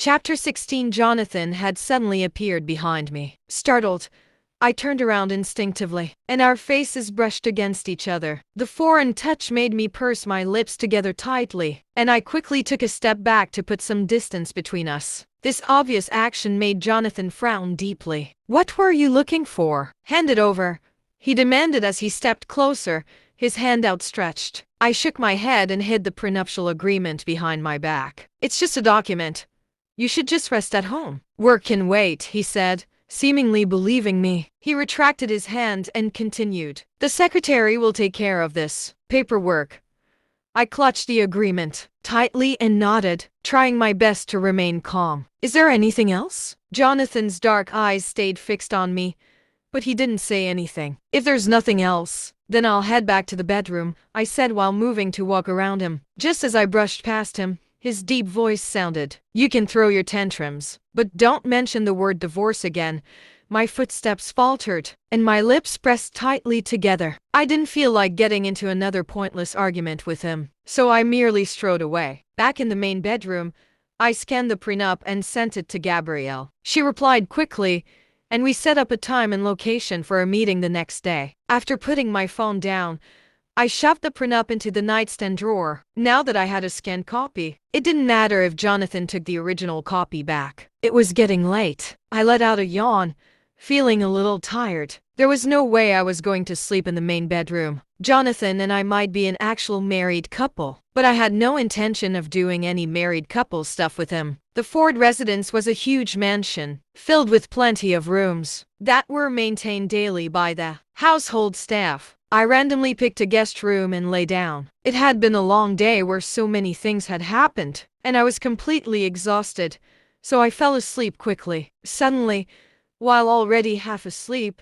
Chapter 16. Jonathan had suddenly appeared behind me. Startled, I turned around instinctively, and our faces brushed against each other. The foreign touch made me purse my lips together tightly, and I quickly took a step back to put some distance between us. This obvious action made Jonathan frown deeply. "What were you looking for? Hand it over," he demanded as he stepped closer, his hand outstretched. I shook my head and hid the prenuptial agreement behind my back. "It's just a document. You should just rest at home." "Work can wait," he said, seemingly believing me. He retracted his hand and continued, "The secretary will take care of this paperwork." I clutched the agreement tightly and nodded, trying my best to remain calm. "Is there anything else?" Jonathan's dark eyes stayed fixed on me, but he didn't say anything. "If there's nothing else, then I'll head back to the bedroom," I said while moving to walk around him. Just as I brushed past him, his deep voice sounded, "You can throw your tantrums, but don't mention the word divorce again." My footsteps faltered, and my lips pressed tightly together. I didn't feel like getting into another pointless argument with him, so I merely strode away. Back in the main bedroom, I scanned the prenup and sent it to Gabrielle. She replied quickly, and we set up a time and location for a meeting the next day. After putting my phone down, I shoved the prenup into the nightstand drawer. Now that I had a scanned copy, it didn't matter if Jonathan took the original copy back. It was getting late. I let out a yawn, feeling a little tired. There was no way I was going to sleep in the main bedroom. Jonathan and I might be an actual married couple, but I had no intention of doing any married couple stuff with him. The Ford residence was a huge mansion, filled with plenty of rooms that were maintained daily by the household staff. I randomly picked a guest room and lay down. It had been a long day where so many things had happened, and I was completely exhausted, so I fell asleep quickly. Suddenly, while already half asleep,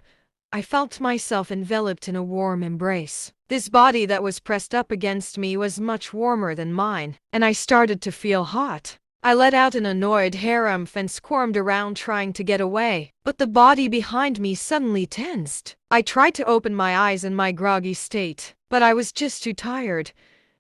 I felt myself enveloped in a warm embrace. This body that was pressed up against me was much warmer than mine, and I started to feel hot. I let out an annoyed harumph and squirmed around trying to get away, but the body behind me suddenly tensed. I tried to open my eyes in my groggy state, but I was just too tired,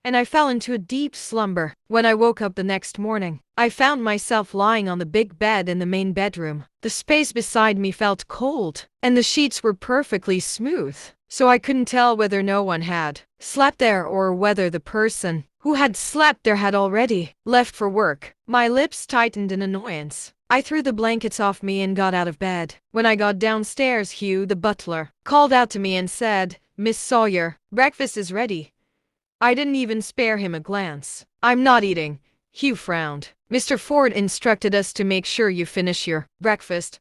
and I fell into a deep slumber. When I woke up the next morning, I found myself lying on the big bed in the main bedroom. The space beside me felt cold, and the sheets were perfectly smooth, so I couldn't tell whether no one had slept there or whether the person who had slept there had already left for work. My lips tightened in annoyance. I threw the blankets off me and got out of bed. When I got downstairs, Hugh, the butler, called out to me and said, "Miss Sawyer, breakfast is ready." I didn't even spare him a glance. "I'm not eating." Hugh frowned. "Mr. Ford instructed us to make sure you finish your breakfast."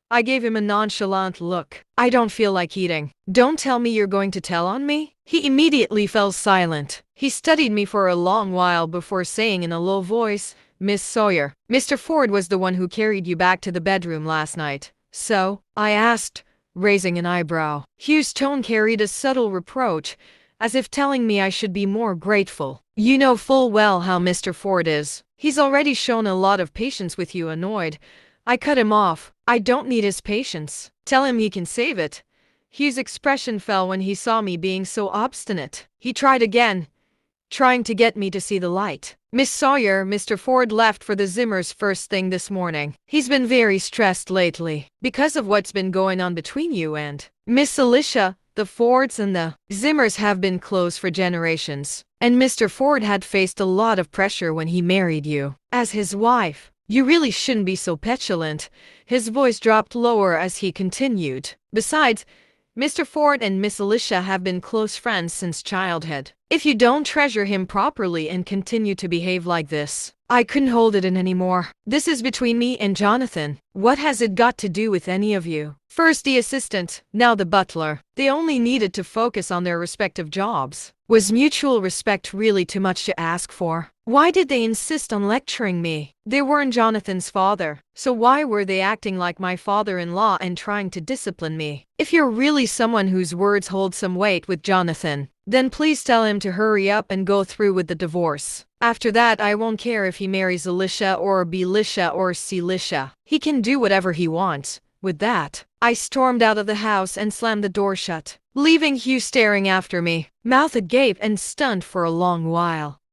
I gave him a nonchalant look. "I don't feel like eating." "Don't tell me you're going to tell on me." He immediately fell silent. He studied me for a long while before saying in a low voice, "Miss Sawyer, Mr. Ford was the one who carried you back to the bedroom last night." "So?" I asked, raising an eyebrow. Hugh's tone carried a subtle reproach, as if telling me I should be more grateful. "You know full well how Mr. Ford is. He's already shown a lot of patience with you." Annoyed, I cut him off. "I don't need his patience. Tell him he can save it." Hugh's expression fell when he saw me being so obstinate. He tried again, trying to get me to see the light. "Miss Sawyer, Mr. Ford left for the Zimmers first thing this morning. He's been very stressed lately because of what's been going on between you and Miss Alicia. The Fords and the Zimmers have been close for generations, and Mr. Ford had faced a lot of pressure when he married you as his wife. You really shouldn't be so petulant." His voice dropped lower as he continued. "Besides, Mr. Ford and Miss Alicia have been close friends since childhood. If you don't treasure him properly and continue to behave like this..." I couldn't hold it in anymore. "This is between me and Jonathan. What has it got to do with any of you?" First the assistant, now the butler. They only needed to focus on their respective jobs. Was mutual respect really too much to ask for? Why did they insist on lecturing me? They weren't Jonathan's father, so why were they acting like my father-in-law and trying to discipline me? If you're really someone whose words hold some weight with Jonathan, then please tell him to hurry up and go through with the divorce. After that, I won't care if he marries Alicia or Belisha or Celicia. He can do whatever he wants. With that, I stormed out of the house and slammed the door shut, leaving Hugh staring after me, mouth agape and stunned for a long while.